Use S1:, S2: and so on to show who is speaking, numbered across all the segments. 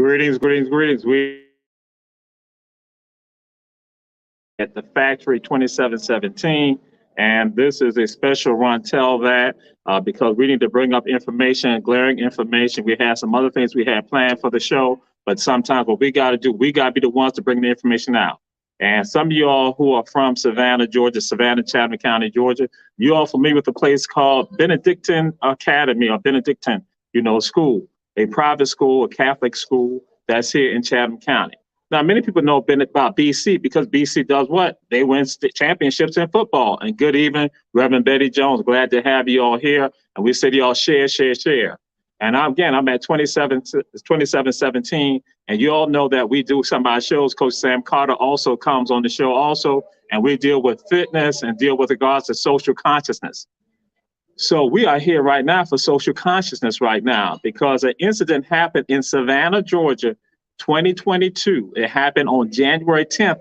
S1: Greetings, greetings, greetings. We at the factory 2717, and this is a special run. Tell that because we need to bring up information, glaring information. We have some other things we had planned for the show, but sometimes what we got to do, we got to be the ones to bring the information out. And some of y'all who are from Savannah, Georgia, Savannah, Chatham County, Georgia, you all familiar with a place called Benedictine Academy or Benedictine, school, a private school, a Catholic school that's here in Chatham County. Now, many people know about BC because BC does what? They win championships in football. And good evening, Reverend Betty Jones. Glad to have you all here. And we say to y'all, share, share, share. And I'm at 2717. And you all know that we do some of our shows. Coach Sam Carter also comes on the show also. And we deal with fitness and deal with regards to social consciousness. So we are here right now for social consciousness right now because an incident happened in Savannah, Georgia, 2022. It happened on January 10th,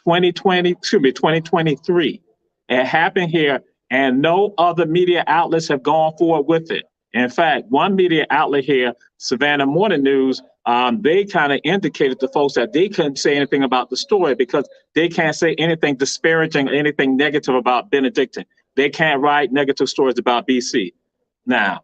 S1: 2023. It happened here, and no other media outlets have gone forward with it. In fact, one media outlet here, Savannah Morning News, they kind of indicated to folks that they couldn't say anything about the story because they can't say anything disparaging or anything negative about Benedictine. They can't write negative stories about BC. Now,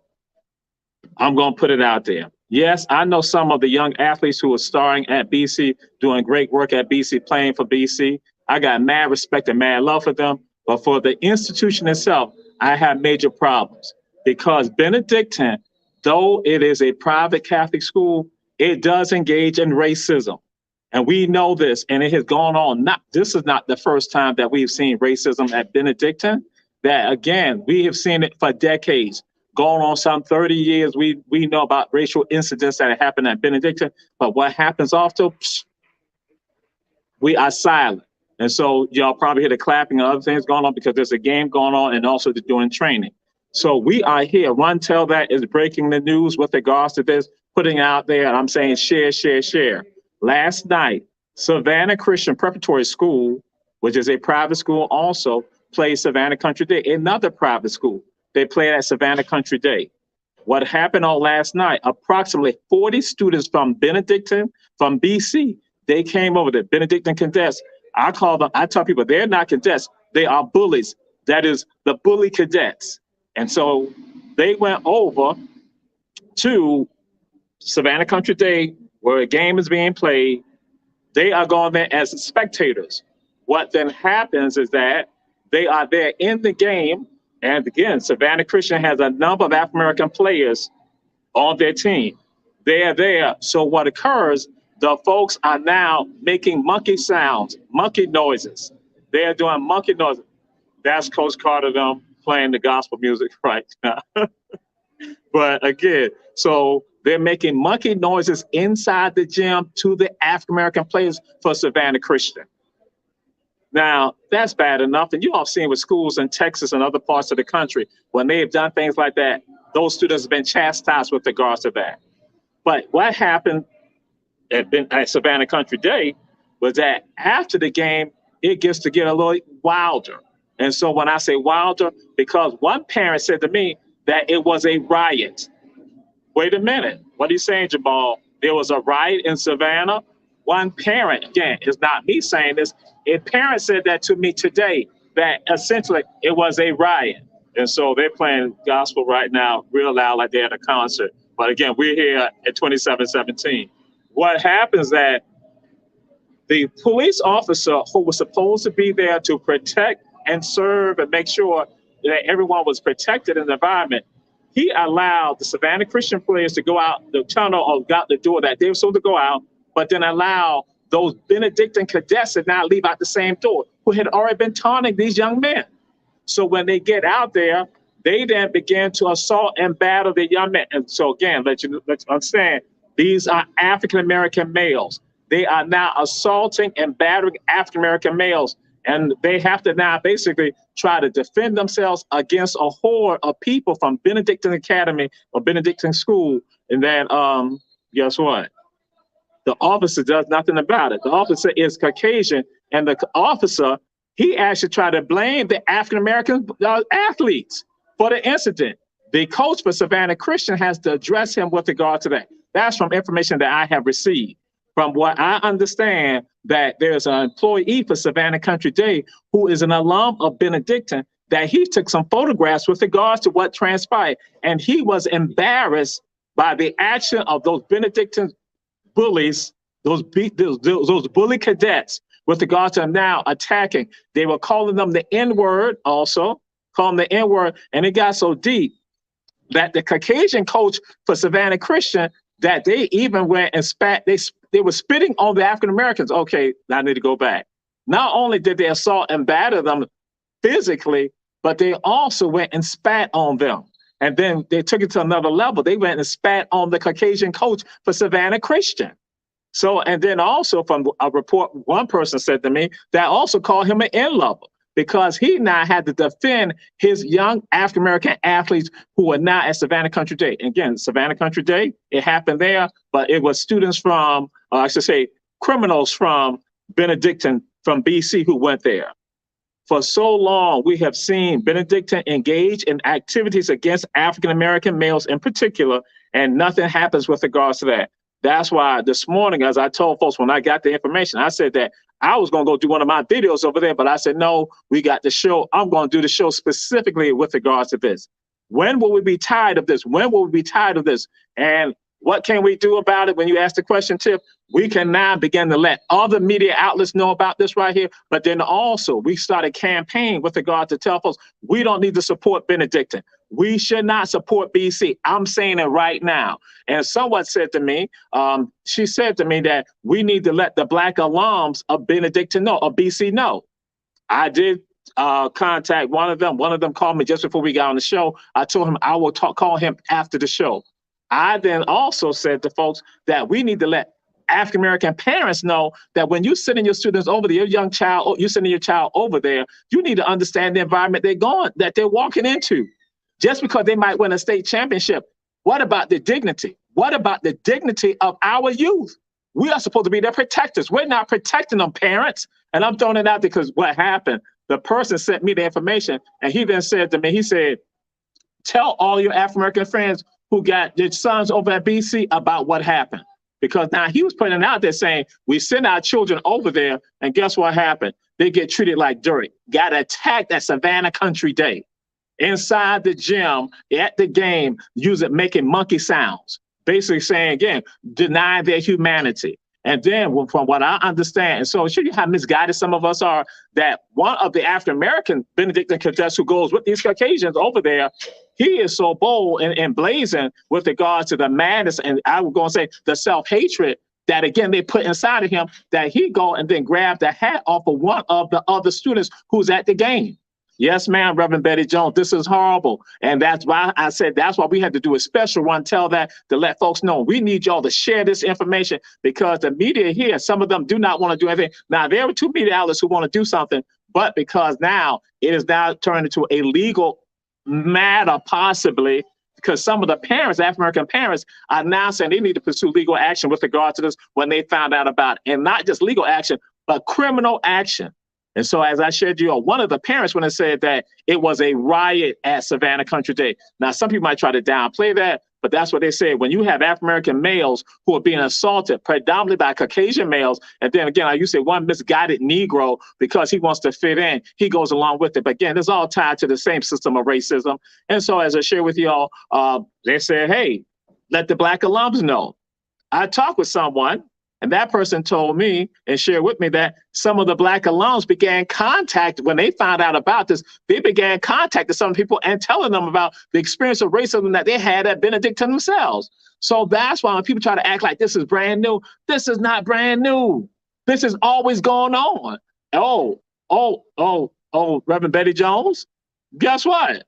S1: I'm going to put it out there. Yes, I know some of the young athletes who are starring at BC, doing great work at BC, playing for BC. I got mad respect and mad love for them. But for the institution itself, I have major problems because Benedictine, though it is a private Catholic school, it does engage in racism. And we know this, and it has gone on. This is not the first time that we've seen racism at Benedictine. That, again, we have seen it for decades. Going on some 30 years, we know about racial incidents that have happened at Benedictine, but what happens after, we are silent. And so y'all probably hear the clapping and other things going on because there's a game going on and also they're doing training. So we are here. Run Tell That is breaking the news with regards to this, putting out there, and I'm saying share, share, share. Last night, Savannah Christian Preparatory School, which is a private school also, played Savannah Country Day, another private school. They played at Savannah Country Day. What happened on last night, approximately 40 students from Benedictine, from BC, they came over to Benedictine cadets. I tell people they're not cadets, they are bullies. That is the bully cadets. And so they went over to Savannah Country Day where a game is being played. They are going there as spectators. What then happens is that they are there in the game. And again, Savannah Christian has a number of African-American players on their team. They are there. So what occurs, the folks are now making monkey sounds, monkey noises. They're doing monkey noises. That's Coach Carter them playing the gospel music right now. But again, so they're making monkey noises inside the gym to the African-American players for Savannah Christian. Now, that's bad enough. And you all seen with schools in Texas and other parts of the country, when they've done things like that, those students have been chastised with regards to that. But what happened at Savannah Country Day was that after the game, it gets to get a little wilder. And so when I say wilder, because one parent said to me that it was a riot. Wait a minute. What are you saying, Jamal? There was a riot in Savannah? One parent, again, it's not me saying this, a parent said that to me today, that essentially it was a riot. And so they're playing gospel right now, real loud, like they're at a concert. But again, we're here at 2717. What happens that the police officer who was supposed to be there to protect and serve and make sure that everyone was protected in the environment, he allowed the Savannah Christian players to go out the tunnel or got the door that they were supposed to go out, but then allow those Benedictine cadets to not leave out the same door, who had already been taunting these young men. So when they get out there, they then began to assault and battle the young men. And so again, let's understand, these are African-American males. They are now assaulting and battering African-American males. And they have to now basically try to defend themselves against a horde of people from Benedictine Academy or Benedictine School. And then guess what? The officer does nothing about it. The officer is Caucasian, and the officer, he actually tried to blame the African-American athletes for the incident. The coach for Savannah Christian has to address him with regard to that. That's from information that I have received. From what I understand, that there's an employee for Savannah Country Day who is an alum of Benedictine, that he took some photographs with regards to what transpired. And he was embarrassed by the action of those Benedictine bullies, those bully cadets, with regards to them now attacking. They were calling them the N-word also, calling them the N-word, and it got so deep that the Caucasian coach for Savannah Christian, that they even went and spat, they were spitting on the African Americans. Okay, I need to go back. Not only did they assault and batter them physically, but they also went and spat on them. And then they took it to another level. They went and spat on the Caucasian coach for Savannah Christian. So, and then also from a report, one person said to me that also called him an N-lover, because he now had to defend his young African-American athletes who were now at Savannah Country Day. Again, Savannah Country Day, it happened there, but it was students from, I should say, criminals from Benedictine, from BC, who went there. For so long, we have seen Benedictine engage in activities against African-American males in particular, and nothing happens with regards to that. That's why this morning, as I told folks when I got the information, I said that I was going to go do one of my videos over there, but I said, no, we got the show. I'm going to do the show specifically with regards to this. When will we be tired of this? When will we be tired of this? And what can we do about it? When you ask the question, Tiff, we can now begin to let other media outlets know about this right here. But then also we started a campaign with regard to tell folks, we don't need to support Benedictine. We should not support BC. I'm saying it right now. And someone said to me, she said to me that we need to let the Black alums of Benedictine know, of BC know. I did contact one of them. One of them called me just before we got on the show. I told him I will call him after the show. I then also said to folks that we need to let African-American parents know that when you sending your students over there, your young child, you're sending your child over there, you need to understand the environment they're walking into. Just because they might win a state championship, what about the dignity? What about the dignity of our youth? We are supposed to be their protectors. We're not protecting them, parents. And I'm throwing it out there because what happened, the person sent me the information, and he then said to me, he said, tell all your African-American friends who got their sons over at BC about what happened. Because now he was putting it out there saying, we send our children over there, and guess what happened? They get treated like dirt. Got attacked at Savannah Country Day. Inside the gym, at the game, making monkey sounds. Basically saying, again, denying their humanity. And then from what I understand, and so it shows you how misguided some of us are, that one of the African-American Benedictine cadets who goes with these Caucasians over there, he is so bold and blazing with regards to the madness, and I would go and say the self-hatred that, again, they put inside of him, that he go and then grab the hat off of one of the other students who's at the game. Yes, ma'am, Reverend Betty Jones, this is horrible. And that's why I said that's why we had to do a special one, tell that, to let folks know we need y'all to share this information, because the media here, some of them do not want to do anything. Now, there are two media outlets who want to do something, but because now it is now turned into a legal matter, possibly, because some of the parents, African-American parents, are now saying they need to pursue legal action with regard to this when they found out about it. And not just legal action, but criminal action. And so, as I shared you, one of the parents, when it said that it was a riot at Savannah Country Day. Now, some people might try to downplay that, but that's what they say. When you have African-American males who are being assaulted predominantly by Caucasian males, and then again, like you say, one misguided Negro, because he wants to fit in, he goes along with it. But again, it's all tied to the same system of racism. And so, as I share with y'all, they said, hey, let the Black alums know. I talked with someone, and that person told me and shared with me that some of the Black alums began contact, when they found out about this, they began contacting some people and telling them about the experience of racism that they had at Benedictine themselves. So that's why when people try to act like this is brand new, this is not brand new. This is always going on. Reverend Betty Jones, guess what?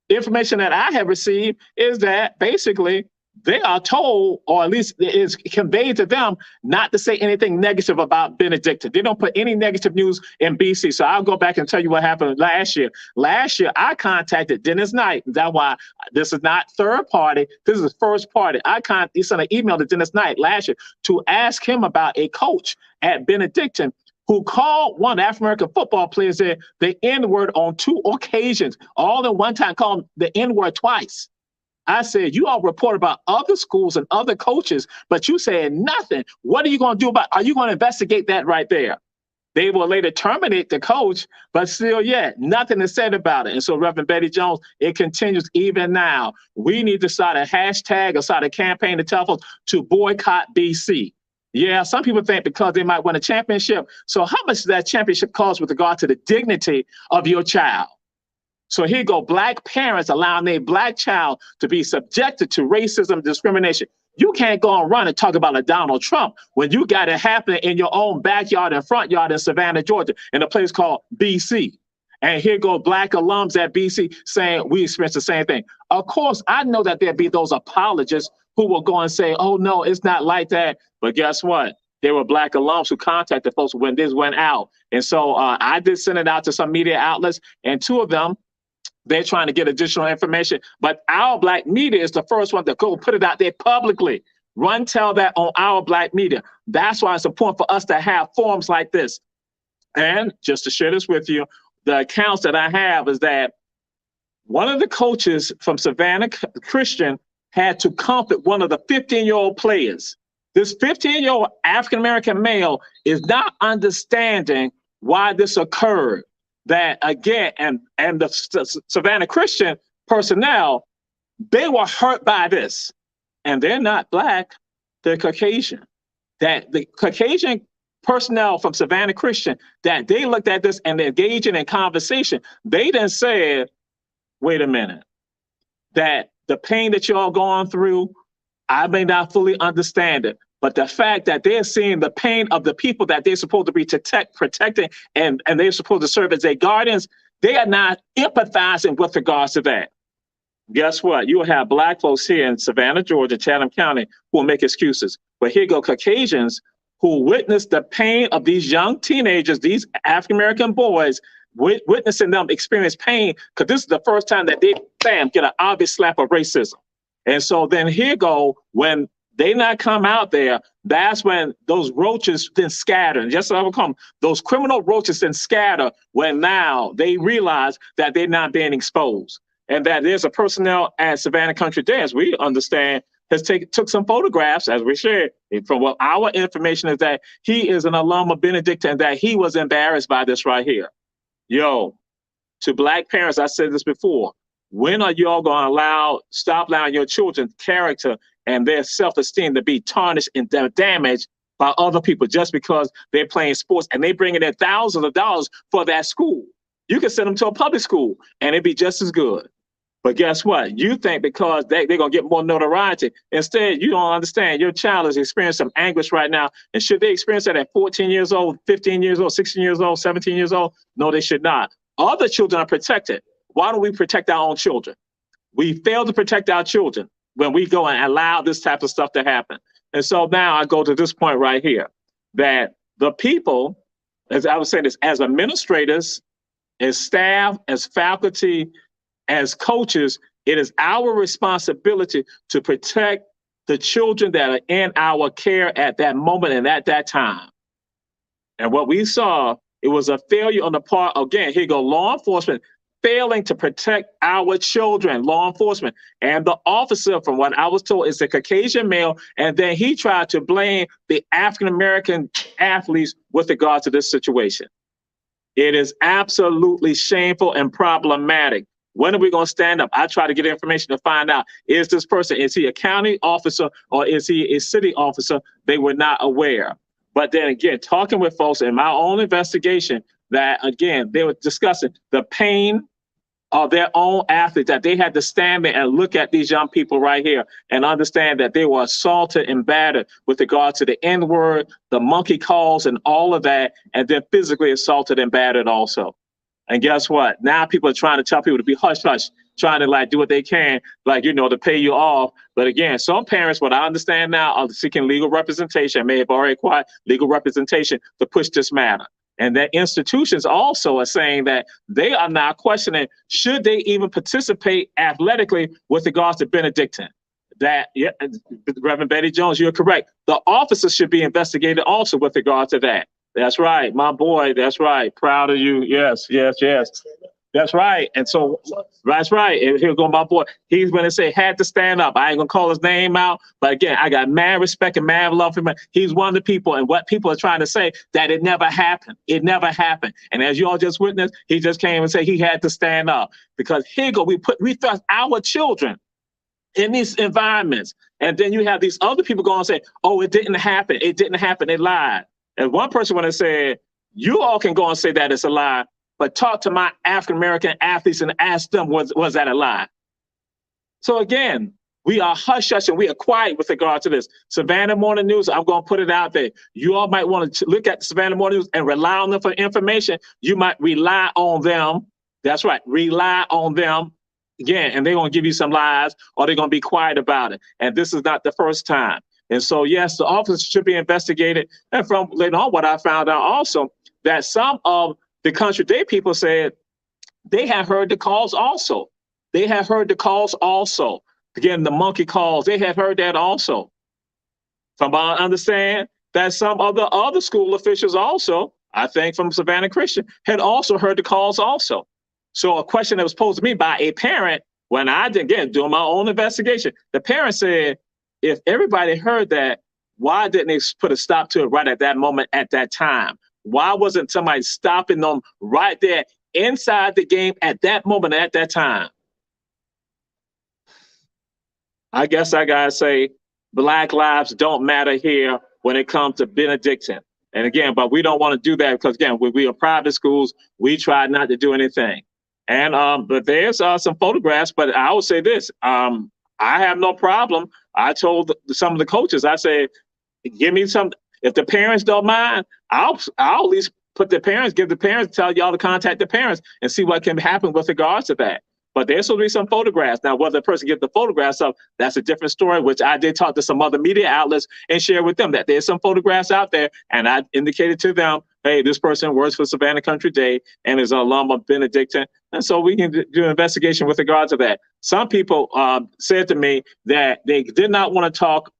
S1: The information that I have received is that basically they are told, or at least it is conveyed to them, not to say anything negative about Benedictine. They don't put any negative news in BC. So I'll go back and tell you what happened last year. Last year, I contacted Dennis Knight. That's why this is not third party. This is first party. He sent an email to Dennis Knight last year to ask him about a coach at Benedictine who called one African-American football player there the N-word on 2 occasions, all in one time, called him the N-word twice. I said, you all report about other schools and other coaches, but you said nothing. What are you going to do about? Are you going to investigate that right there? They will later terminate the coach, but still yet, nothing is said about it. And so, Reverend Betty Jones, it continues even now. We need to start a hashtag or start a campaign to tell folks to boycott BC. Yeah, some people think because they might win a championship. So how much does that championship cost with regard to the dignity of your child? So here go Black parents allowing their Black child to be subjected to racism and discrimination. You can't go and run and talk about a Donald Trump when you got it happening in your own backyard and front yard in Savannah, Georgia, in a place called BC. And here go Black alums at BC saying we experienced the same thing. Of course, I know that there'd be those apologists who will go and say, oh, no, it's not like that. But guess what? There were Black alums who contacted folks when this went out. And so I did send it out to some media outlets, and two of them, they're trying to get additional information. But our Black media is the first one to go put it out there publicly. Run, tell that on our Black media. That's why it's important for us to have forums like this. And just to share this with you, the accounts that I have is that one of the coaches from Savannah Christian had to comfort one of the 15-year-old players. This 15-year-old African-American male is not understanding why this occurred. That again, and the Savannah Christian personnel, they were hurt by this. And they're not Black, they're Caucasian. That the Caucasian personnel from Savannah Christian, that they looked at this and they're engaging in conversation. They then said, wait a minute, that the pain that you're all going through, I may not fully understand it. But the fact that they're seeing the pain of the people that they're supposed to be protecting and they're supposed to serve as their guardians, they are not empathizing with regards to that. Guess what? You will have Black folks here in Savannah, Georgia, Chatham County, who will make excuses. But here go Caucasians who witness the pain of these young teenagers, these African-American boys, witnessing them experience pain, because this is the first time that they, bam, get an obvious slap of racism. And so then here go, when they not come out there, that's when those roaches then scatter. And just like I come, those criminal roaches then scatter when now they realize that they're not being exposed. And that there's a personnel at Savannah Country Day, as we understand, has took some photographs, as we shared. From what our information is that he is an alum of Benedictine and that he was embarrassed by this right here. Yo, to Black parents, I said this before, when are you all going to stop allowing your children's character and their self-esteem to be tarnished and damaged by other people just because they're playing sports and they bring in thousands of dollars for that school? You can send them to a public school and it'd be just as good. But guess what? You think because they're going to get more notoriety. Instead, you don't understand. Your child is experiencing some anguish right now. And should they experience that at 14 years old, 15 years old, 16 years old, 17 years old? No, they should not. Other children are protected. Why don't we protect our own children? We fail to protect our children when we go and allow this type of stuff to happen. And so now I go to this point right here, that the people, as I was saying this, as administrators, as staff, as faculty, as coaches, it is our responsibility to protect the children that are in our care at that moment and at that time. And what we saw, it was a failure on the part, again, here you go, law enforcement failing to protect our children, law enforcement. And the officer, from what I was told, is a Caucasian male. And then he tried to blame the African-American athletes with regard to this situation. It is absolutely shameful and problematic. When are we going to stand up? I try to get information to find out, is this person, is he a county officer or is he a city officer? They were not aware. But then again, talking with folks in my own investigation, that again, they were discussing the pain of their own athletes, that they had to stand there and look at these young people right here and understand that they were assaulted and battered with regard to the N-word, the monkey calls and all of that, and then physically assaulted and battered also. And guess what? Now people are trying to tell people to be hush hush, trying to like do what they can, like, you know, to pay you off. But again, some parents, what I understand now, are seeking legal representation, may have already acquired legal representation to push this matter. And that institutions also are saying that they are now questioning, should they even participate athletically with regards to Benedictine? That, yeah, Reverend Betty Jones, you're correct. The officers should be investigated also with regard to that. That's right, my boy. That's right. Proud of you. Yes, yes, yes. That's right. And so that's right. And here go my boy. He's going to say had to stand up. I ain't gonna call his name out, but again, I got mad respect and mad love for him. He's one of the people, and what people are trying to say that it never happened. It never happened. And as you all just witnessed, he just came and said he had to stand up because here go we thrust our children in these environments, and then you have these other people going and say, "Oh, it didn't happen. It didn't happen. They lied." And one person would have said, "You all can go and say that it's a lie." But talk to my African American athletes and ask them, was that a lie? So again, we are hush hush and we are quiet with regard to this. Savannah Morning News, I'm going to put it out there. You all might want to look at the Savannah Morning News and rely on them for information. You might rely on them. That's right, rely on them. Again, and they're going to give you some lies or they're going to be quiet about it. And this is not the first time. And so, yes, the officer should be investigated. And from later on, what I found out also, that some of the Country Day people said they had heard the calls also. They had heard the calls also. Again, the monkey calls, they had heard that also. From what I understand, that some of the other school officials also, I think from Savannah Christian, had also heard the calls also. So a question that was posed to me by a parent, when I did, again, doing my own investigation, the parent said, if everybody heard that, why didn't they put a stop to it right at that moment, at that time? Why wasn't somebody stopping them right there inside the game at that moment, at that time? I guess I gotta say, Black lives don't matter here when it comes to Benedictine. And again, but we don't want to do that because again, we are private schools. We try not to do anything. And but there's some photographs. But I will say this: I have no problem. I told some of the coaches, I said, give me some. If the parents don't mind, I'll at least put the parents, give the parents, tell y'all to contact the parents and see what can happen with regards to that. But there's supposed to be some photographs. Now, whether the person gets the photographs up, that's a different story, which I did talk to some other media outlets and share with them that there's some photographs out there. And I indicated to them, hey, this person works for Savannah Country Day and is an alum of Benedictine. And so we can do an investigation with regard to that. Some people said to me that they did not want to talk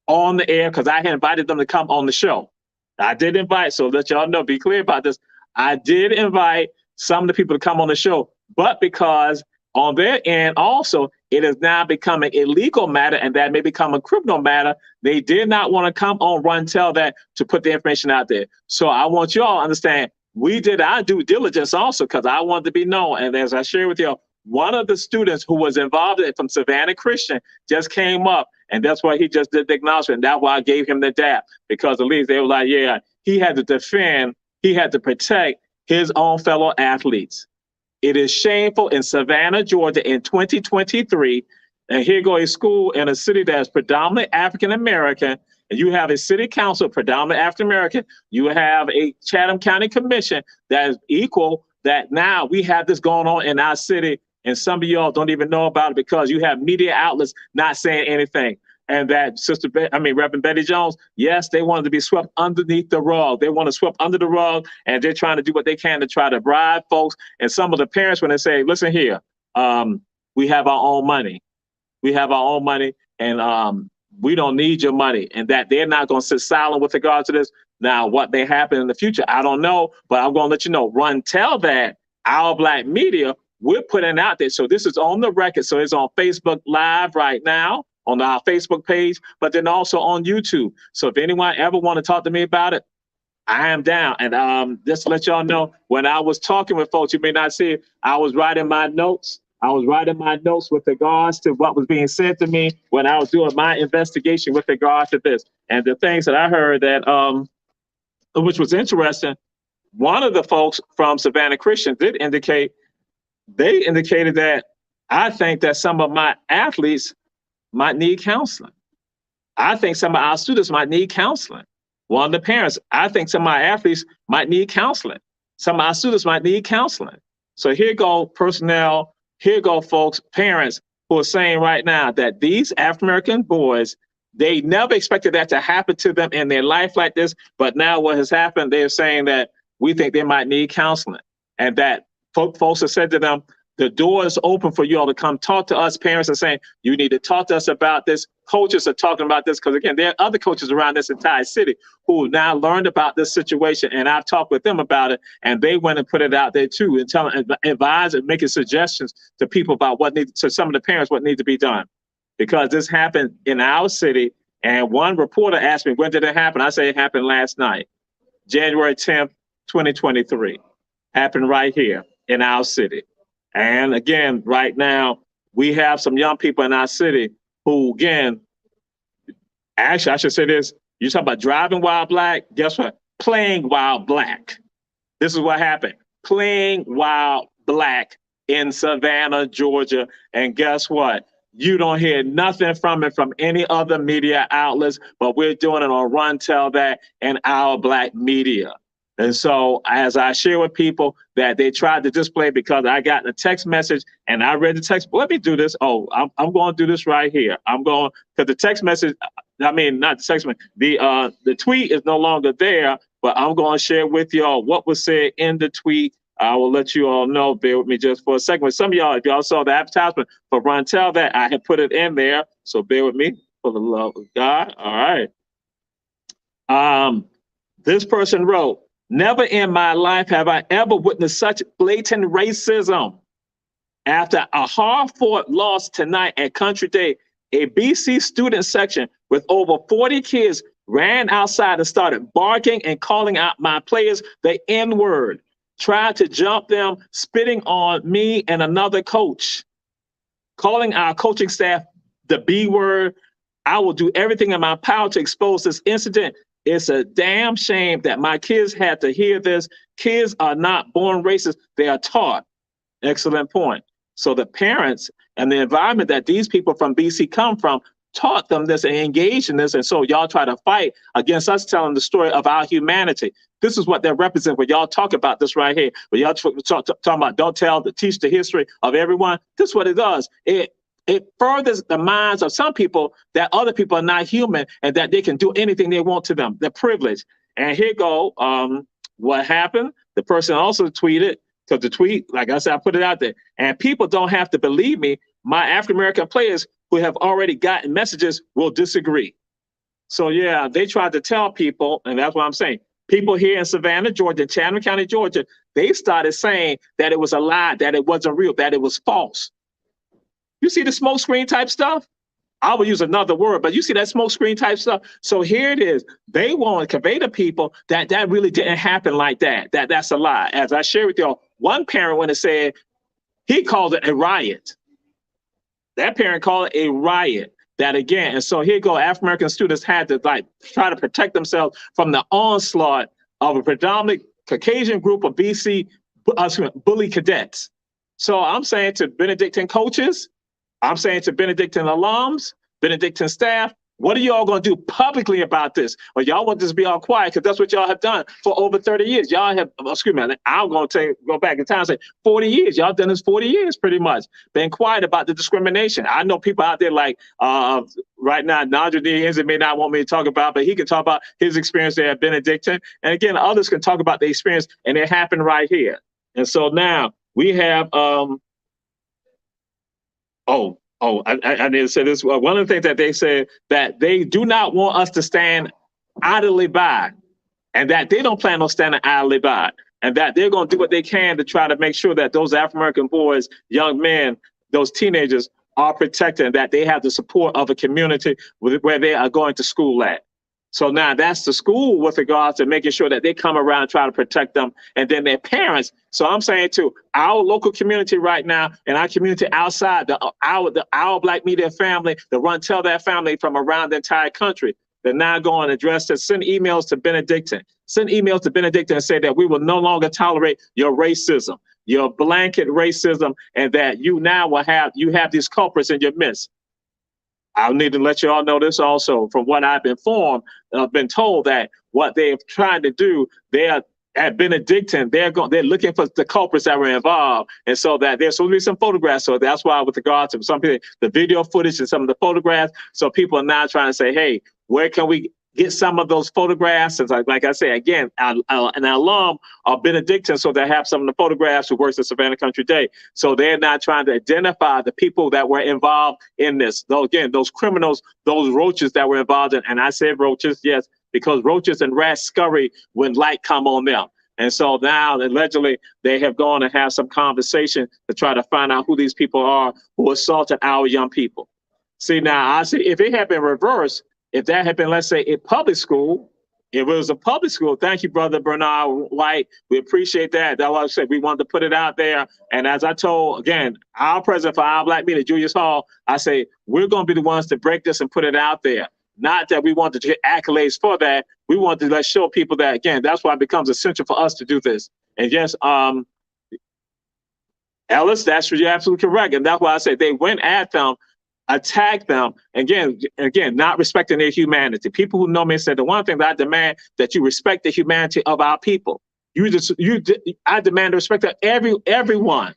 S1: on the air because I had invited them to come on the show. I did invite, so let y'all know, be clear about this. I did invite some of the people to come on the show, but because on their end also, it is now becoming a legal matter and that may become a criminal matter, they did not want to come on Run Tell That to put the information out there. So I want you all to understand, we did our due diligence also because I wanted to be known. And as I shared with you, one of the students who was involved in it from Savannah Christian just came up, and that's why he just did the acknowledgement. That's why I gave him the dap, because at least they were like, yeah, he had to defend, he had to protect his own fellow athletes. It is shameful in Savannah, Georgia in 2023, and here go a school in a city that is predominantly African-American, and you have a city council predominantly African-American, you have a Chatham County Commission that is equal, that now we have this going on in our city. And some of y'all don't even know about it because you have media outlets not saying anything. And that Reverend Betty Jones, yes, they wanted to be swept underneath the rug. They want to sweep under the rug, and they're trying to do what they can to try to bribe folks. And some of the parents, when they say, listen here, we have our own money. We have our own money, and we don't need your money. And that they're not going to sit silent with regard to this. Now, what may happen in the future, I don't know, but I'm going to let you know. Run Tell That, our Black media, we're putting out there. So this is on the record. So it's on Facebook Live right now on our Facebook page, but then also on YouTube. So if anyone ever want to talk to me about it, I am down. And just to let y'all know, when I was talking with folks, you may not see it, I was writing my notes. I was writing my notes with regards to what was being said to me when I was doing my investigation with regards to this. And the things that I heard that, which was interesting, one of the folks from Savannah Christian did indicate, they indicated that I think that some of my athletes might need counseling. I think some of our students might need counseling. One of the parents, I think some of my athletes might need counseling. Some of our students might need counseling. So here go personnel, here go folks, parents who are saying right now that these African-American boys, they never expected that to happen to them in their life like this. But now what has happened, they're saying that we think they might need counseling. And that folks have said to them, The door is open for you all to come talk to us. Parents are saying, you need to talk to us about this. Coaches are talking about this because, again, there are other coaches around this entire city who now learned about this situation, and I've talked with them about it, and they went and put it out there too, and advise and making suggestions to people about to some of the parents what needs to be done. Because this happened in our city, and one reporter asked me, when did it happen? I say it happened last night, January 10th, 2023. Happened right here in our city. And again, right now, we have some young people in our city who, again, actually, I should say this. You talk about driving while black. Guess what? Playing while black. This is what happened. Playing while black in Savannah, Georgia. And guess what? You don't hear nothing from it from any other media outlets, but we're doing it on Run Tell That and Our Black Media. And so as I share with people that they tried to display, because I got a text message and I read the text, let me do this. Oh, I'm going to do this right here. I'm going, because the text message, I mean, not the text message, the tweet is no longer there, but I'm going to share with y'all what was said in the tweet. I will let you all know. Bear with me just for a second. Some of y'all, if y'all saw the advertisement for Run Tell That, I had put it in there. So bear with me for the love of God. All right. This person wrote, never in my life have I ever witnessed such blatant racism. After a hard-fought loss tonight at Country Day, a BC student section with over 40 kids ran outside and started barking and calling out my players the N-word, tried to jump them, spitting on me and another coach, calling our coaching staff the B-word. I will do everything in my power to expose this incident. It's a damn shame that my kids had to hear this. Kids are not born racist. They are taught. Excellent point. So the parents and the environment that these people from BC come from taught them this and engaged in this. And so y'all try to fight against us telling the story of our humanity. This is what they represent when y'all talk about this right here. When y'all talking about teach the history of everyone. This is what it does. It furthers the minds of some people that other people are not human and that they can do anything they want to them. They're privileged. And here go, what happened. The person also tweeted, because the tweet, like I said, I put it out there. And people don't have to believe me. My African-American players who have already gotten messages will disagree. So yeah, they tried to tell people, and that's what I'm saying. People here in Savannah, Georgia, Chatham County, Georgia, they started saying that it was a lie, that it wasn't real, that it was false. You see the smoke screen type stuff? I will use another word, but you see that smoke screen type stuff? So here it is. They want to convey to people that that really didn't happen like that, that's a lie. As I share with y'all, one parent went and said, he called it a riot. That parent called it a riot. That again, and so here go, African-American students had to like try to protect themselves from the onslaught of a predominantly Caucasian group of BC bully cadets. So I'm saying to Benedictine coaches, I'm saying to Benedictine alums, Benedictine staff, what are y'all going to do publicly about this? Or y'all want this to be all quiet? Because that's what y'all have done for over 30 years. Y'all have, excuse me, I'm going to go back in time and say 40 years. Y'all done this 40 years pretty much. Been quiet about the discrimination. I know people out there like right now, Nadra D. may not want me to talk about, but he can talk about his experience there at Benedictine. And again, others can talk about the experience, and it happened right here. And so now we have, I need to say this. One of the things that they said that they do not want us to stand idly by, and that they don't plan on standing idly by, and that they're going to do what they can to try to make sure that those African-American boys, young men, those teenagers are protected, and that they have the support of a community where they are going to school at. So now that's the school with regards to making sure that they come around and try to protect them, and then their parents. So I'm saying to our local community right now and our community outside, our Black media family, the Run Tell That family from around the entire country, they're now going to address this. Send emails to Benedictine. Send emails to Benedictine and say that we will no longer tolerate your racism, your blanket racism, and that you now will have these culprits in your midst. I need to let you all know this also. From what I've been informed, I've been told that what they've tried to do, they are at Benedictine, they're looking for the culprits that were involved, and so that there's supposed to be some photographs. So that's why, with regards to some people, the video footage and some of the photographs, so people are now trying to say, hey, where can we get some of those photographs. And like I say, again, an alum of Benedictine, so they have some of the photographs who works at Savannah Country Day. So they're not trying to identify the people that were involved in this. Though again, those criminals, those roaches that were involved in, and I said roaches, yes, because roaches and rats scurry when light come on them. And so now allegedly they have gone and have some conversation to try to find out who these people are who assaulted our young people. See, now I see if it had been reversed, if that had been, let's say, a public school, if it was a public school, thank you, Brother Bernard White. We appreciate that. That's why I said we wanted to put it out there. And as I told, again, our president for Our Black Media, Julius Hall, I say, we're going to be the ones to break this and put it out there. Not that we want to get accolades for that. We want to show people that, again, that's why it becomes essential for us to do this. And yes, Ellis, you're absolutely correct. And that's why I said they went at them, attack them, again, not respecting their humanity. People who know me said the one thing that I demand that you respect the humanity of our people. I demand the respect of everyone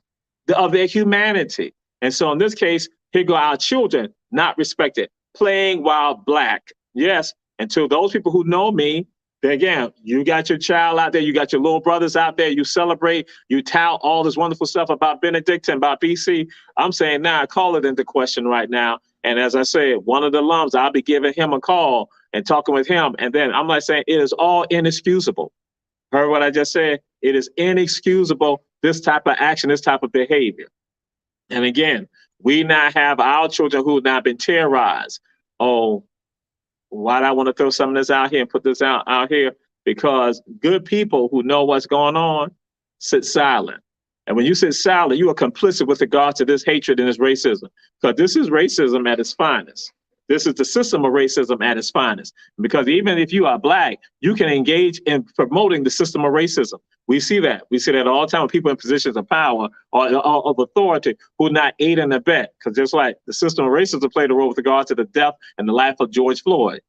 S1: of their humanity. And so in this case, here go our children not respected, playing while black. Yes, and to those people who know me, again, you got your child out there, you got your little brothers out there, you celebrate, you tout all this wonderful stuff about Benedictine, about BC. I'm saying now, I call it into question right now. And as I said, one of the alums, I'll be giving him a call and talking with him. And then I'm like saying it is all inexcusable. Heard what I just said? It is inexcusable, this type of action, this type of behavior. And again, we now have our children who have now been terrorized. Oh, why do I want to throw some of this out here and put this out here? Because good people who know what's going on sit silent. And when you sit silent, you are complicit with regard to this hatred and this racism. Because this is racism at its finest. This is the system of racism at its finest. Because even if you are black, you can engage in promoting the system of racism. We see that. We see that all the time with people in positions of power or of authority who not aid and abet. Because just like the system of racism played a role with regard to the death and the life of George Floyd.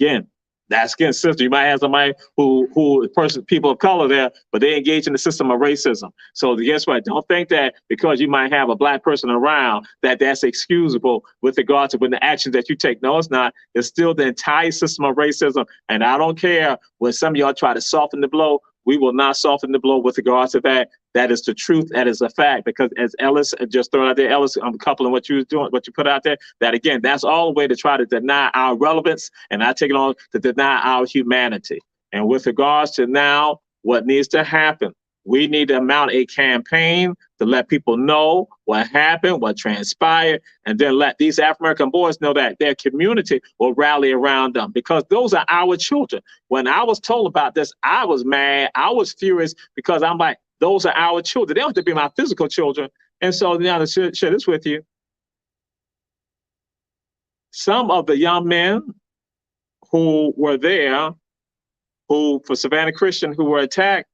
S1: Again, that's again system. You might have somebody people of color there, but they engage in the system of racism. So guess what? Don't think that because you might have a black person around that's excusable with regard to when the actions that you take. No, it's not. It's still the entire system of racism. And I don't care when some of y'all try to soften the blow. We will not soften the blow with regards to that. That is the truth. That is a fact. Because as Ellis just thrown out there, Ellis, I'm coupling what you was doing, what you put out there. That again, that's all the way to try to deny our relevance, and I take it on to deny our humanity. And with regards to now, what needs to happen, we need to mount a campaign to let people know what happened, what transpired, and then let these African-American boys know that their community will rally around them because those are our children. When I was told about this, I was mad. I was furious because I'm like, those are our children. They don't have to be my physical children. And so now to share this with you, some of the young men who were there, who for Savannah Christian, who were attacked,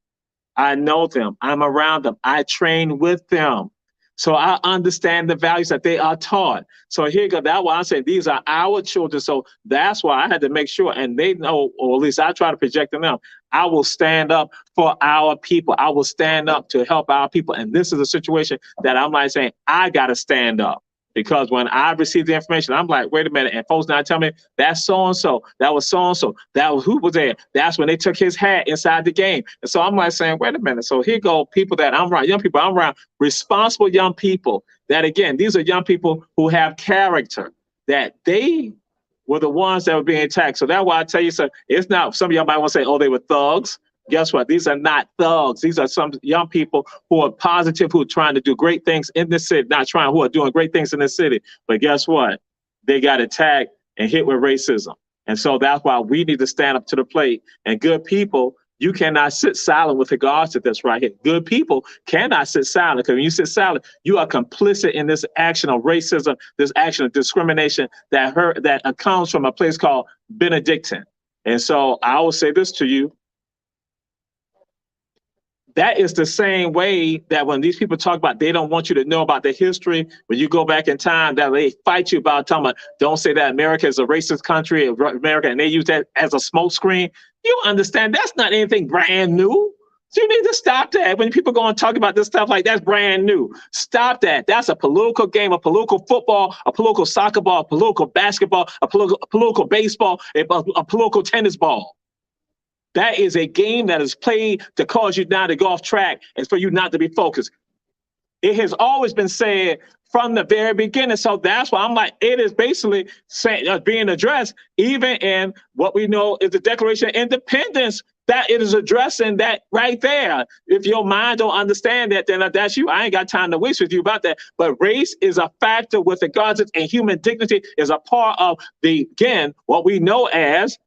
S1: I know them. I'm around them. I train with them. So I understand the values that they are taught. So here you go. That's why I say these are our children. So that's why I had to make sure, and they know, or at least I try to project to them, I will stand up for our people. I will stand up to help our people. And this is a situation that I'm like saying, I got to stand up. Because when I received the information, I'm like, wait a minute. And folks now tell me that's so-and-so. That was so-and-so. That was who was there. That's when they took his hat inside the game. And so I'm like saying, wait a minute. So here go people that I'm around, young people I'm around, responsible young people that, again, these are young people who have character, that they were the ones that were being attacked. So that's why I tell you, so it's not, some of y'all might want to say, oh, they were thugs. Guess what? These are not thugs. These are some young people who are positive, who are trying to do great things in the city, who are doing great things in the city. But guess what? They got attacked and hit with racism. And so that's why we need to stand up to the plate. And good people, you cannot sit silent with regards to this right here. Good people cannot sit silent, because when you sit silent, you are complicit in this action of racism, this action of discrimination that comes from a place called Benedictine. And so I will say this to you. That is the same way that when these people talk about they don't want you to know about the history, when you go back in time, that they fight you about talking about, don't say that America is a racist country, America, and they use that as a smokescreen. You understand that's not anything brand new. You need to stop that. When people go and talk about this stuff, like that's brand new. Stop that. That's a political game, a political football, a political soccer ball, a political basketball, a political baseball, a political tennis ball. That is a game that is played to cause you now to go off track and for you not to be focused. It has always been said from the very beginning. So that's why I'm like, it is basically being addressed even in what we know is the Declaration of Independence, that it is addressing that right there. If your mind don't understand that, then that's you. I ain't got time to waste with you about that. But race is a factor with regards to, and human dignity is a part of again, what we know as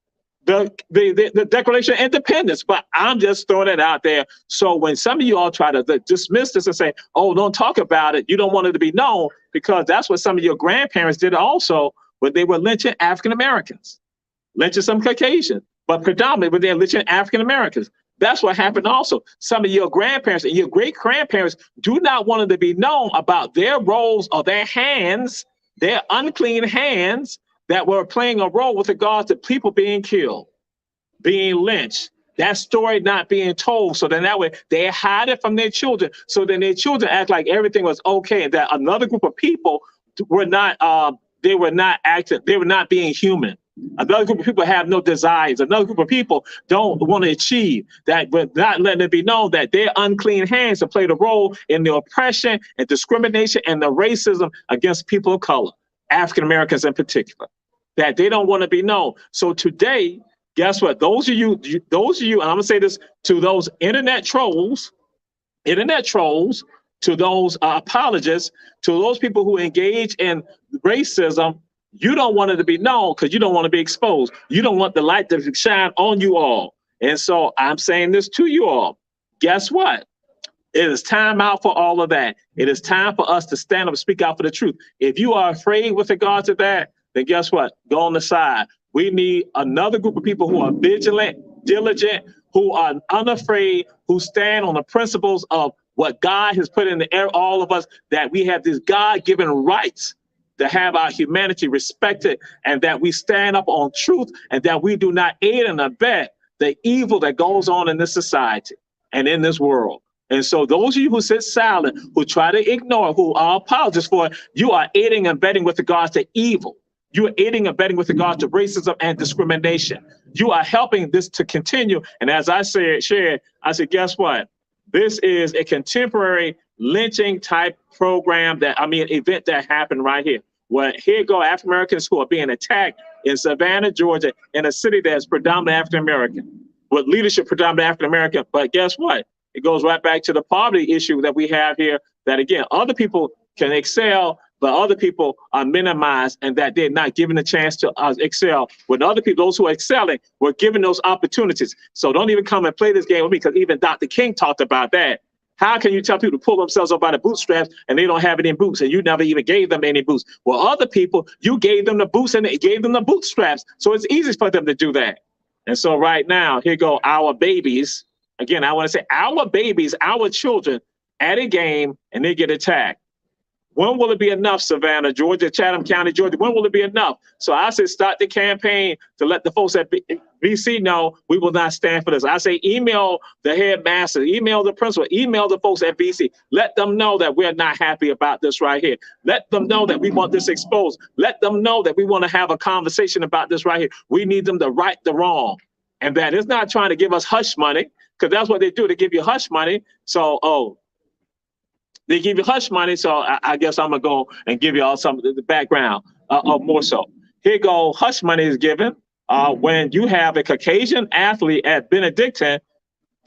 S1: the Declaration of Independence. But I'm just throwing it out there. So when some of you all try to dismiss this and say, oh, don't talk about it, you don't want it to be known, because that's what some of your grandparents did also when they were lynching African Americans, lynching some Caucasians, but predominantly when they're lynching African Americans. That's what happened also. Some of your grandparents and your great grandparents do not want it to be known about their roles or their hands, their unclean hands, that were playing a role with regards to people being killed, being lynched, that story not being told. So then that way they hide it from their children. So then their children act like everything was okay, and that another group of people were not, they were not acting, they were not being human. Another group of people have no desires. Another group of people don't want to achieve that, but not letting it be known that their unclean hands have played a role in the oppression and discrimination and the racism against people of color, African Americans in particular, that they don't want to be known. So today, guess what? Those of you, and I'm gonna say this to those internet trolls, to those apologists, to those people who engage in racism, you don't want it to be known because you don't want to be exposed. You don't want the light to shine on you all. And so I'm saying this to you all. Guess what? It is time out for all of that. It is time for us to stand up and speak out for the truth. If you are afraid with regard to that, then guess what? Go on the side. We need another group of people who are vigilant, diligent, who are unafraid, who stand on the principles of what God has put in the air, all of us, that we have these God-given rights to have our humanity respected, and that we stand up on truth, and that we do not aid and abet the evil that goes on in this society and in this world. And so those of you who sit silent, who try to ignore, who are apologists for it, you are aiding and abetting with regards to evil. You are aiding and abetting with regards to racism and discrimination. You are helping this to continue. And as I shared, I said, guess what? This is a contemporary lynching type program event that happened right here. Well, here go African Americans who are being attacked in Savannah, Georgia, in a city that's predominantly African American, with leadership predominantly African American. But guess what? It goes right back to the poverty issue that we have here, that again, other people can excel, but other people are minimized, and that they're not given a chance to excel. When other people, those who are excelling, were given those opportunities. So don't even come and play this game with me, because even Dr. King talked about that. How can you tell people to pull themselves up by the bootstraps and they don't have any boots, and you never even gave them any boots? Well, other people, you gave them the boots and they gave them the bootstraps. So it's easy for them to do that. And so right now, here go our babies. Again, I want to say our babies, our children at a game, and they get attacked. When will it be enough, Savannah, Georgia, Chatham County, Georgia? When will it be enough? So I say start the campaign to let the folks at BC know we will not stand for this. I say email the headmaster, email the principal, email the folks at BC. Let them know that we're not happy about this right here. Let them know that we want this exposed. Let them know that we want to have a conversation about this right here. We need them to right the wrong. And that it's not trying to give us hush money, because that's what they do. They give you hush money. So, they give you hush money, so I guess I'm going to go and give you all some of the background more so. Here go, hush money is given when you have a Caucasian athlete at Benedictine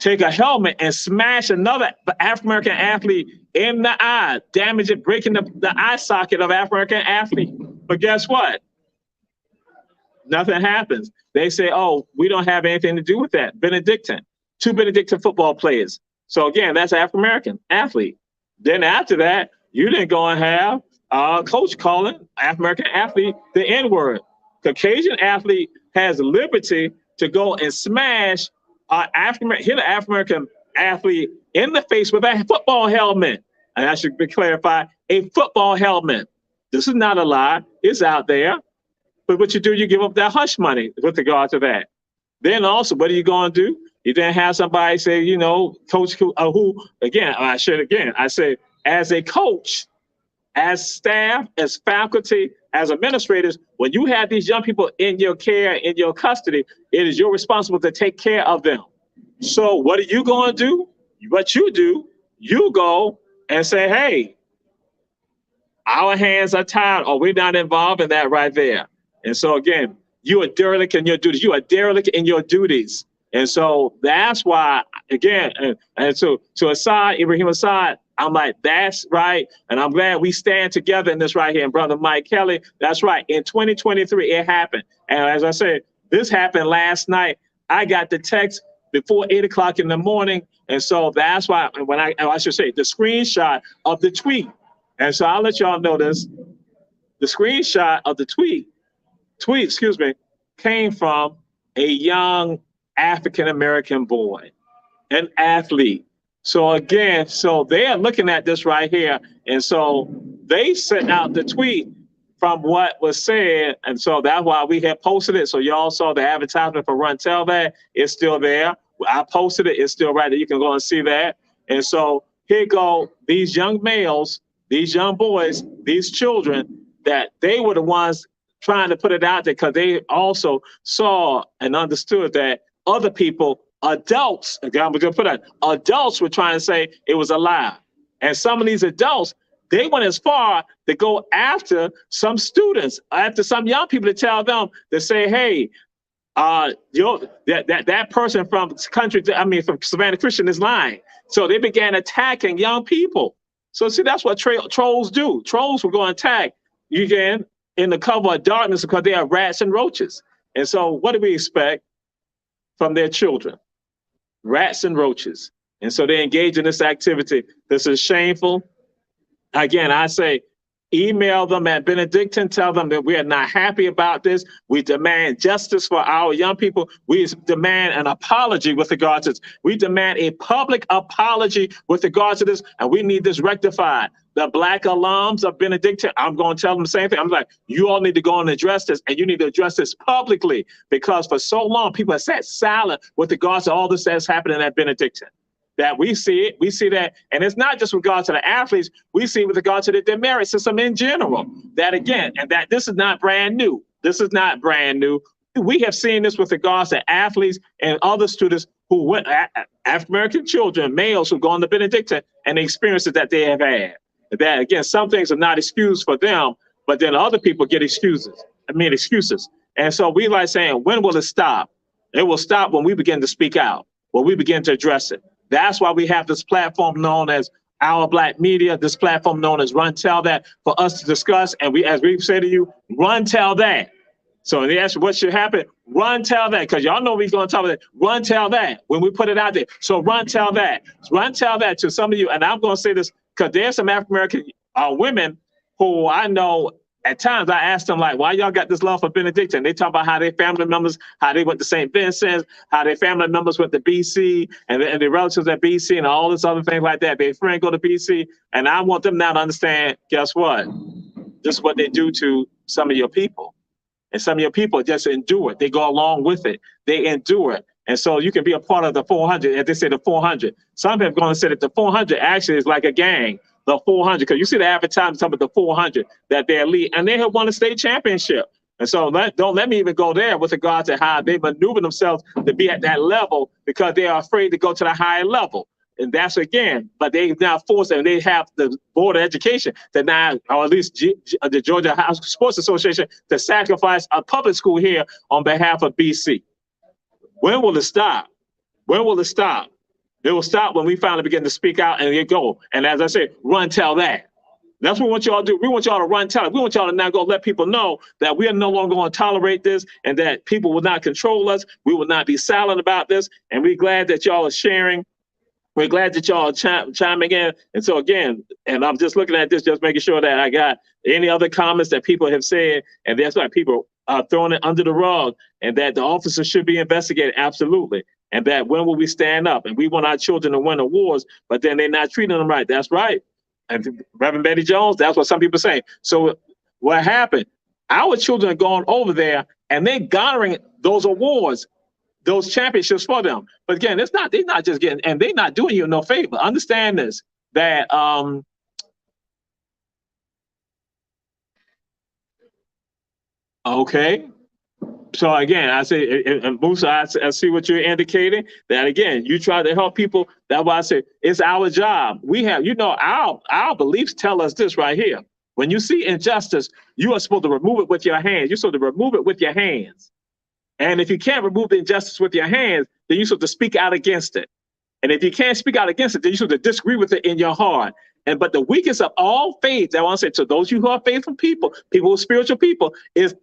S1: take a helmet and smash another African-American athlete in the eye, damage it, breaking the eye socket of African-American athlete. But guess what? Nothing happens. They say, oh, we don't have anything to do with that. Benedictine, 2 Benedictine football players. So again, that's an African-American athlete. Then after that, you didn't go and have coach calling African-American athlete the N-word. Caucasian athlete has liberty to go and smash hit an African-American athlete in the face with a football helmet. And I should be clarified, a football helmet. This is not a lie. It's out there. But what you do, you give up that hush money with regard to that. Then also, what are you going to do? You didn't have somebody say, you know, coach who again, I say, as a coach, as staff, as faculty, as administrators, when you have these young people in your care, in your custody, it is your responsibility to take care of them. So what are you going to do? What you do, you go and say, hey, our hands are tied, or we're not involved in that right there. And so again, you are derelict in your duties. You are derelict in your duties. And so that's why, again, and so to Assad, Ibrahim Assad, I'm like, that's right. And I'm glad we stand together in this right here. And Brother Mike Kelly, that's right. In 2023, it happened. And as I said, this happened last night. I got the text before 8 o'clock in the morning. And so that's why, when I should say, the screenshot of the tweet. And so I'll let y'all know this. The screenshot of the tweet, came from a young African-American boy, an athlete. So again, so they're looking at this right here. And so they sent out the tweet from what was said. And so that's why we had posted it. So y'all saw the advertisement for Run Tell That. It's still there. I posted it. It's still right there. You can go and see that. And so here go these young males, these young boys, these children, that they were the ones trying to put it out there because they also saw and understood that other people, adults, again, we're going to put that, adults were trying to say it was a lie. And some of these adults, they went as far to go after some students, after some young people, to tell them, to say, hey, that person from Savannah Christian is lying. So they began attacking young people. So see, that's what trolls do. Trolls will go and attack you again in the cover of darkness because they are rats and roaches. And so what do we expect from their children? Rats and roaches. And so they engage in this activity. This is shameful. Again, I say, email them at Benedictine, tell them that we are not happy about this. We demand justice for our young people. We demand an apology with regard to this. We demand a public apology with regard to this, and we need this rectified. The Black alums of Benedictine, I'm going to tell them the same thing. I'm like, you all need to go and address this, and you need to address this publicly, because for so long, people have sat silent with regards to all this that's happening at Benedictine. That we see that, and it's not just with regard to the athletes, we see with regard to the demerit system in general, that again, and that this is not brand new. This is not brand new. We have seen this with regards to athletes and other students who went, African-American children, males who go on to Benedictine, and the experiences that they have had. That again, some things are not excused for them, but then other people get excuses. And so we like saying, when will it stop? It will stop when we begin to speak out, when we begin to address it. That's why we have this platform known as Our Black Media, this platform known as Run Tell That, for us to discuss. And we, as we say to you, run tell that. So they ask what should happen, run tell that, because y'all know we're going to talk about it. Run tell that when we put it out there. So run tell that. Run tell that to some of you. And I'm going to say this because there's some African-American women who I know. At times I asked them, like, why y'all got this love for Benedictine? They talk about how their family members, how they went to St. Vincent, how their family members went to BC, and their relatives at BC, and all this other things like that. Their friend go to BC, and I want them now to understand, guess what? This is what they do to some of your people. And some of your people just endure it. They go along with it. They endure it. And so you can be a part of the 400, as they say, the 400. Some have gone and said that the 400 actually is like a gang. The 400, because you see the advertisement talking about the 400, that they're elite, and they have won a state championship. And so don't let me even go there with regard to how they maneuver themselves to be at that level, because they are afraid to go to the higher level. And that's again, but they now force, and they have the Board of Education to now, or at least the Georgia House Sports Association, to sacrifice a public school here on behalf of BC. When will it stop? When will it stop? It will stop when we finally begin to speak out and get go. And as I said, run tell that. That's what we want y'all to do. We want y'all to run tell it. We want y'all to now go let people know that we are no longer going to tolerate this, and that people will not control us. We will not be silent about this. And we're glad that y'all are sharing. We're glad that y'all are chiming in. And so again, and I'm just looking at this, just making sure that I got any other comments that people have said. And that's why people are throwing it under the rug, and that the officers should be investigated. Absolutely. And that when will we stand up? And we want our children to win awards, but then they're not treating them right. That's right. And Reverend Betty Jones, that's what some people say. So what happened? Our children are going over there, and they're garnering those awards those championships for them. But again, they're not just getting, and they're not doing you no favor. Understand this, that okay. So again, I say, and Musa, I see what you're indicating. That again, you try to help people. That's why I say it's our job. We have, our beliefs tell us this right here. When you see injustice, you are supposed to remove it with your hands. You're supposed to remove it with your hands. And if you can't remove the injustice with your hands, then you're supposed to speak out against it. And if you can't speak out against it, then you're supposed to disagree with it in your heart. But the weakest of all faith, I want to say to those who are faithful people who are spiritual people, is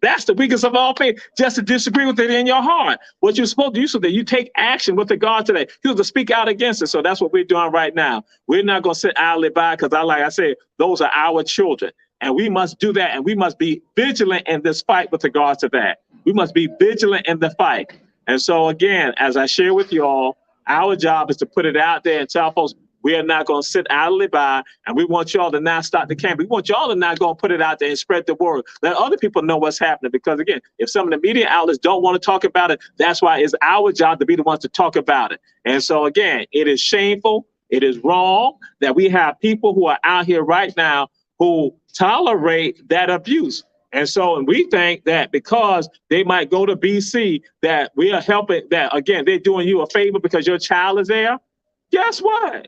S1: that's the weakest of all faith, just to disagree with it in your heart. What you're supposed to do so that you take action with regard to that. You're supposed to speak out against it. So that's what we're doing right now. We're not going to sit idly by because, like I said, those are our children. And we must do that. And we must be vigilant in this fight with regard to that. We must be vigilant in the fight. And so, again, as I share with you all, our job is to put it out there and tell folks, we are not going to sit idly by, and we want y'all to not start the campaign. We want y'all to not go and put it out there and spread the word. Let other people know what's happening. Because again, if some of the media outlets don't want to talk about it, that's why it's our job to be the ones to talk about it. And so again, it is shameful. It is wrong that we have people who are out here right now who tolerate that abuse. And so, and we think that because they might go to BC, that we are helping, that again, they're doing you a favor because your child is there. Guess what?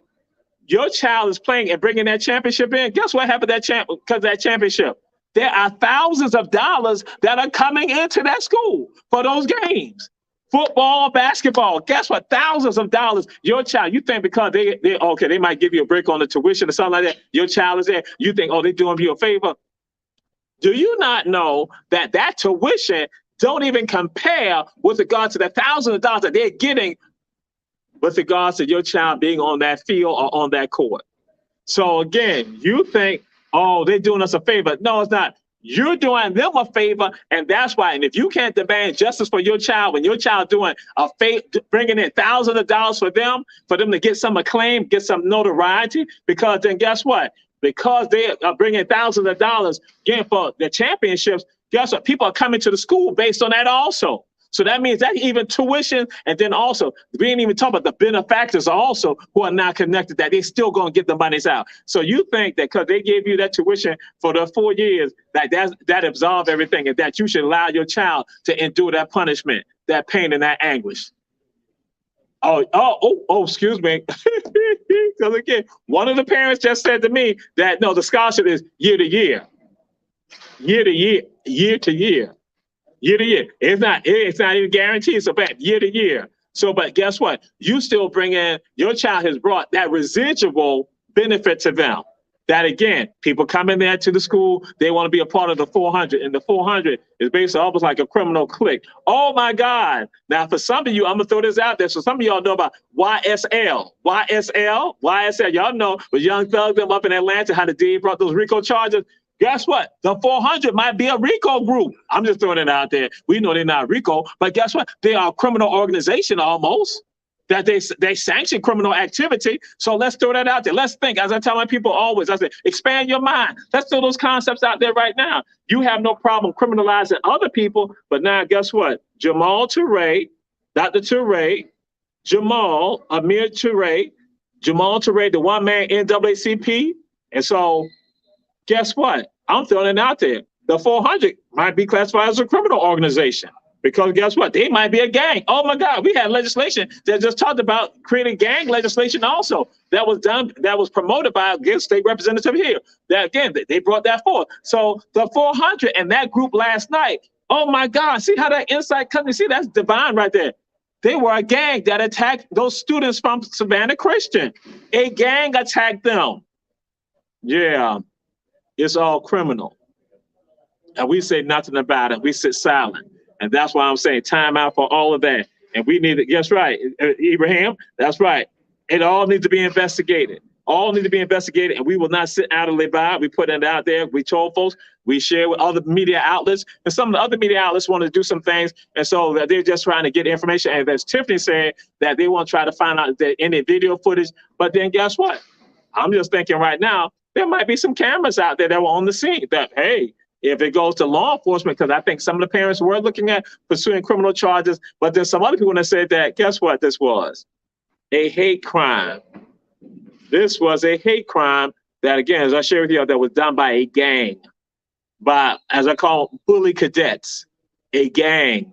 S1: Your child is playing and bringing that championship in. Guess what happened because that championship? There are thousands of dollars that are coming into that school for those games. Football, basketball. Guess what? Thousands of dollars. Your child, you think because they might give you a break on the tuition or something like that. Your child is there. You think, they're doing you a favor. Do you not know that tuition don't even compare with regard to the thousands of dollars that they're getting with regards to your child being on that field or on that court? So again, you think, they're doing us a favor. No, it's not. You're doing them a favor, and that's why. And if you can't demand justice for your child, when your child doing a favor, bringing in thousands of dollars for them to get some acclaim, get some notoriety, because then guess what? Because they are bringing thousands of dollars again for the championships, guess what? People are coming to the school based on that also. So that means that even tuition, and then also, we ain't even talking about the benefactors also who are not connected, that they still going to get the monies out. So you think that because they gave you that tuition for the 4 years, that absolve everything, and that you should allow your child to endure that punishment, that pain and that anguish. Excuse me. Because again, one of the parents just said to me that, no, the scholarship is year to year. Year to year, year to year. Year to year. It's not even guaranteed. So bad year to year. So, but guess what? You still bring in, your child has brought that residual benefit to them. That again, people come in there to the school, they want to be a part of the 400, and the 400 is basically almost like a criminal clique. Oh my God. Now for some of you, I'm gonna throw this out there. So some of y'all know about YSL. Y'all know with Young Thug them up in Atlanta, how the DA brought those RICO charges. Guess what? The 400 might be a RICO group. I'm just throwing it out there. We know they're not RICO, but guess what? They are a criminal organization almost, that they sanction criminal activity. So let's throw that out there. Let's think, as I tell my people always, I say, expand your mind. Let's throw those concepts out there right now. You have no problem criminalizing other people, but now guess what? Jamal Touré, Dr. Touré, Amir Touré, Jamal Touré, the one-man NAACP. And so guess what? I'm throwing it out there. The 400 might be classified as a criminal organization, because guess what? They might be a gang. Oh my God, we had legislation that just talked about creating gang legislation also. That was done, that was promoted by a state representative here. That again, they brought that forth. So the 400 and that group last night, oh my God, see how that insight comes? You see, that's divine right there. They were a gang that attacked those students from Savannah Christian. A gang attacked them. Yeah. It's all criminal. And we say nothing about it. We sit silent. And that's why I'm saying time out for all of that. And we need to, that's right, Ibrahim, that's right. It all needs to be investigated. All need to be investigated, and we will not sit idly by. We put it out there. We told folks, we share with other media outlets, and some of the other media outlets want to do some things, and so that they're just trying to get information. And as Tiffany said, that they want to try to find out that any video footage. But then guess what? I'm just thinking right now, there might be some cameras out there that were on the scene that, hey, If it goes to law enforcement, because I think some of the parents were looking at pursuing criminal charges, but there's some other people that said that, guess what this was? A hate crime. This was a hate crime that, again, as I shared with you, that was done by a gang, by, as I call them, bully cadets, a gang.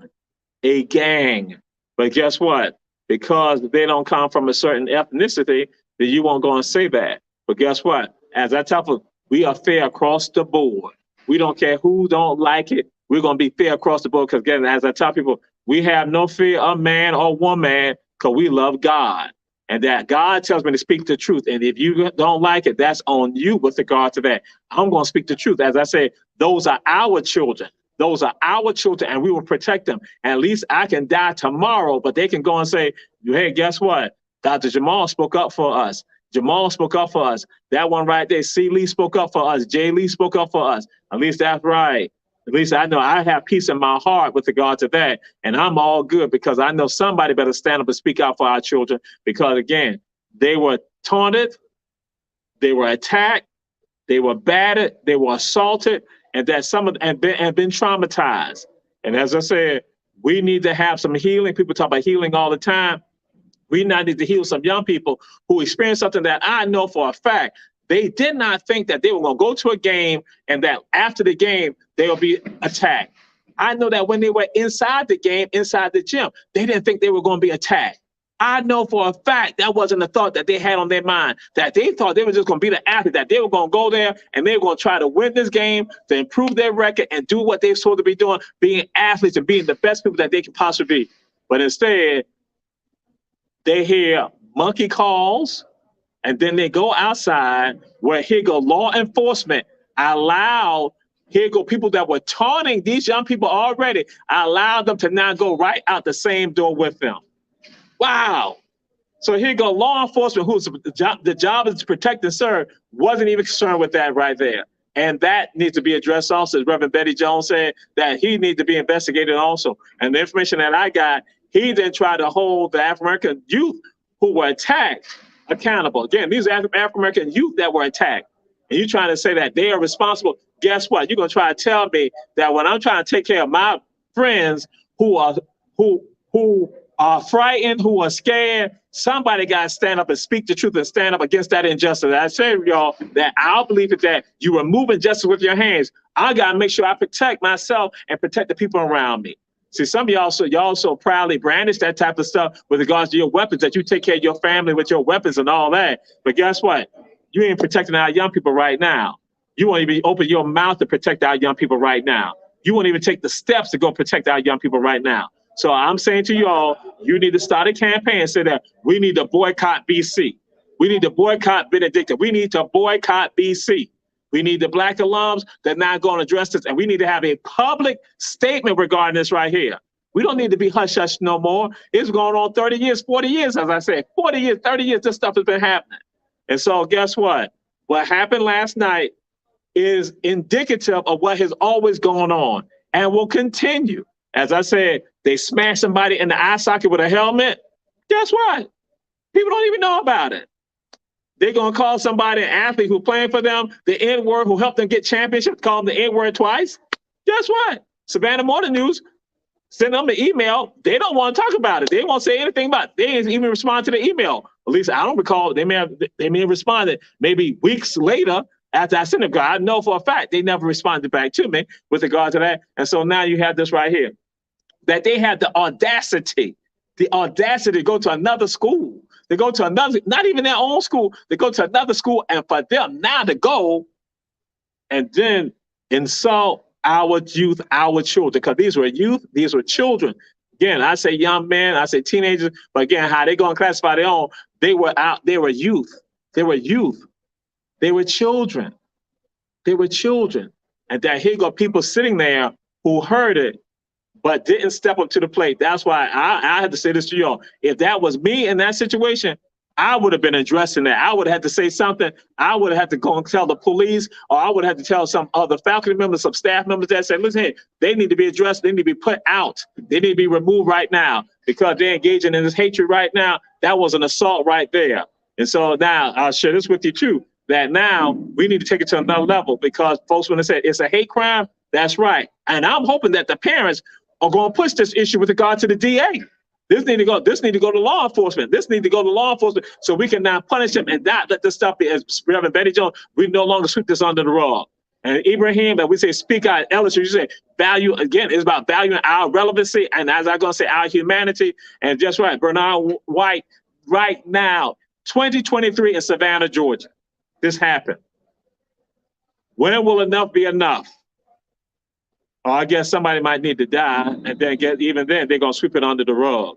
S1: But guess what? Because they don't come from a certain ethnicity, then you won't go and say that. But guess what? As I tell people, we are fair across the board. We don't care who don't like it. We're going to be fair across the board because, again, as I tell people, we have no fear of man or woman because we love God. And that God tells me to speak the truth. And if you don't like it, that's on you with regard to that. I'm going to speak the truth. As I said, those are our children. Those are our children, and we will protect them. And at least I can die tomorrow, but they can go and say, hey, guess what? Dr. Jamal spoke up for us. Jamal spoke up for us. That one right there, C. Lee spoke up for us. J. Lee spoke up for us. At least that's right. At least I know I have peace in my heart with regard to that. And I'm all good because I know somebody better stand up and speak out for our children because, again, they were taunted, they were attacked, they were battered, they were assaulted, and that some of and been traumatized. And as I said, we need to have some healing. People talk about healing all the time. We now need to heal some young people who experienced something that I know for a fact. They did not think that they were going to go to a game and that after the game, they'll be attacked. I know that when they were inside the game, inside the gym, they didn't think they were going to be attacked. I know for a fact that wasn't the thought that they had on their mind, that they thought they were just going to be the athlete, that they were going to go there and they were going to try to win this game, to improve their record and do what they're supposed to be doing, being athletes and being the best people that they can possibly be. But instead, they hear monkey calls, and then they go outside where here go law enforcement. Here go people that were taunting these young people already. I allowed them to now go right out the same door with them. Wow. So here go law enforcement, who's the job is to protect and serve, wasn't even concerned with that right there. And that needs to be addressed also, as Reverend Betty Jones said, that he needs to be investigated also. And the information that I got, he then tried to hold the African-American youth who were attacked accountable. Again, these are African-American youth that were attacked. And you're trying to say that they are responsible. Guess what? You're going to try to tell me that when I'm trying to take care of my friends who are frightened, who are scared, somebody got to stand up and speak the truth and stand up against that injustice. I say, y'all, that our belief is that you remove injustice with your hands. I got to make sure I protect myself and protect the people around me. See, some of y'all so proudly brandish that type of stuff with regards to your weapons, that you take care of your family with your weapons and all that. But guess what? You ain't protecting our young people right now. You won't even open your mouth to protect our young people right now. You won't even take the steps to go protect our young people right now. So I'm saying to you all, you need to start a campaign and say that we need to boycott BC. We need to boycott Benedicta. We need to boycott BC. We need the Black alums that now going to address this, and we need to have a public statement regarding this right here. We don't need to be hush-hush no more. It's going on 30 years, 40 years, as I said, 40 years, 30 years, this stuff has been happening. And so guess what? What happened last night is indicative of what has always gone on and will continue. As I said, they smashed somebody in the eye socket with a helmet. Guess what? People don't even know about it. They're going to call somebody, an athlete who's playing for them, the N-word, who helped them get championships, call them the N-word twice. Guess what? Savannah Morning News sent them an email. They don't want to talk about it. They won't say anything about it. They didn't even respond to the email. At least I don't recall. They may have responded maybe weeks later after I sent it. I know for a fact they never responded back to me with regard to that. And so now you have this right here, that they had the audacity to go to another school. They go to another, not even their own school. They go to another school, and for them now to go and then insult our youth, our children, because these were youth, these were children. Again, I say young men, I say teenagers, but again, how they going to classify their own, they were youth. They were youth. They were children. They were children. And that here go people sitting there who heard it, but didn't step up to the plate. That's why I had to say this to y'all. If that was me in that situation, I would have been addressing that. I would have had to say something. I would have had to go and tell the police, or I would have had to tell some other faculty members, some staff members that said, listen, hey, they need to be addressed. They need to be put out. They need to be removed right now because they're engaging in this hatred right now. That was an assault right there. And so now I'll share this with you too, that now we need to take it to another level, because folks, when they say it's a hate crime, That's right. And I'm hoping that the parents are going to push this issue with regard to the DA. This need to go to law enforcement. This need to go to law enforcement so we can now punish them and not let this stuff be, as Reverend Betty Jones, we no longer sweep this under the rug. And Ibrahim, that we say speak out, Ellis, you say value, again, is about valuing our relevancy, and as I'm going to say, our humanity. And just right, Bernard White, right now, 2023 in Savannah, Georgia, this happened. When will enough be enough? Or I guess somebody might need to die, and then even then, they're going to sweep it under the rug.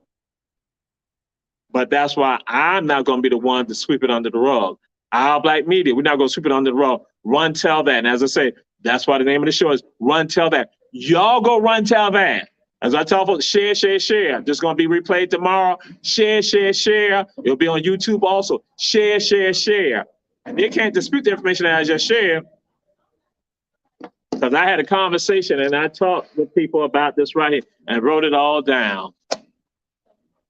S1: But that's why I'm not going to be the one to sweep it under the rug. Our black media, we're not going to sweep it under the rug. Run, tell that. And as I say, that's why the name of the show is Run, Tell That. Y'all go run, tell that. As I tell folks, share, share, share. Just going to be replayed tomorrow. Share, share, share. It'll be on YouTube also. Share, share, share. And they can't dispute the information that I just shared, because I had a conversation and I talked with people about this right here and wrote it all down.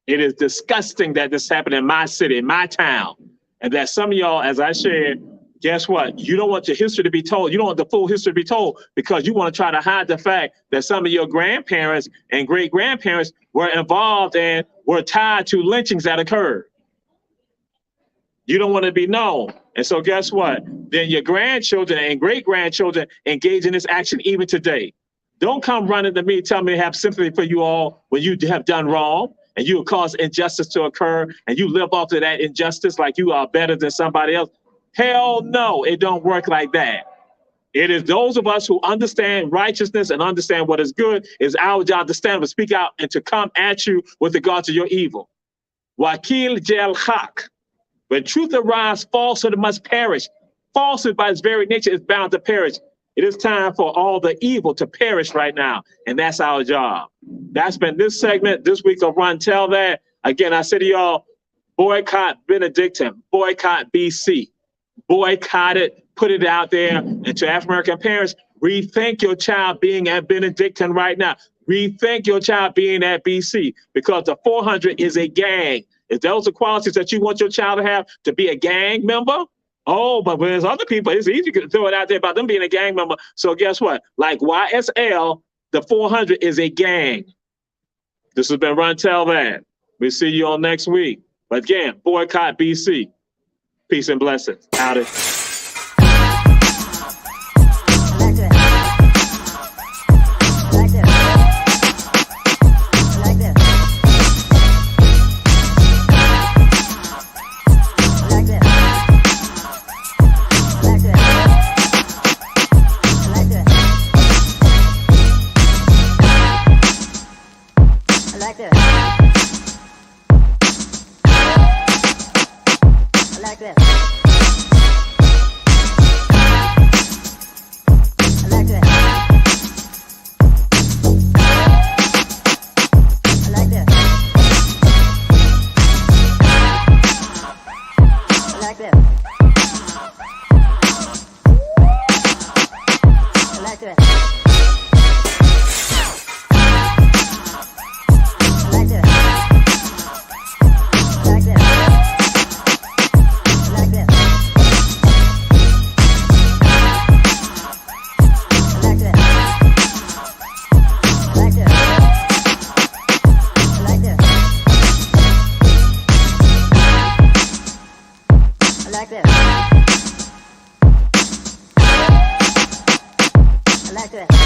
S1: It is disgusting that this happened in my city, in my town. And that some of y'all, as I shared, guess what? You don't want your history to be told. You don't want the full history to be told because you want to try to hide the fact that some of your grandparents and great-grandparents were involved and were tied to lynchings that occurred. You don't want to be known. And so guess what? Then your grandchildren and great-grandchildren engage in this action even today. Don't come running to me, tell me to have sympathy for you all when you have done wrong and you will cause injustice to occur and you live off of that injustice like you are better than somebody else. Hell no, it don't work like that. It is those of us who understand righteousness and understand what is good. It's our job to stand up and speak out and to come at you with regard to your evil. Wakil Jel Haq. When truth arrives, falsehood must perish. Falsehood by its very nature is bound to perish. It is time for all the evil to perish right now. And that's our job. That's been this segment this week of Run Tell That. Again, I said to y'all, boycott Benedictine, boycott BC, boycott it, put it out there. And to African-American parents, rethink your child being at Benedictine right now. Rethink your child being at BC, because the 400 is a gang. If those are qualities that you want your child to have, to be a gang member, oh, but when there's other people, it's easy to throw it out there about them being a gang member. So guess what? Like YSL, the 400 is a gang. This has been Run Tell That. We'll see you all next week. But again, boycott BC. Peace and blessings. Howdy.
S2: like that.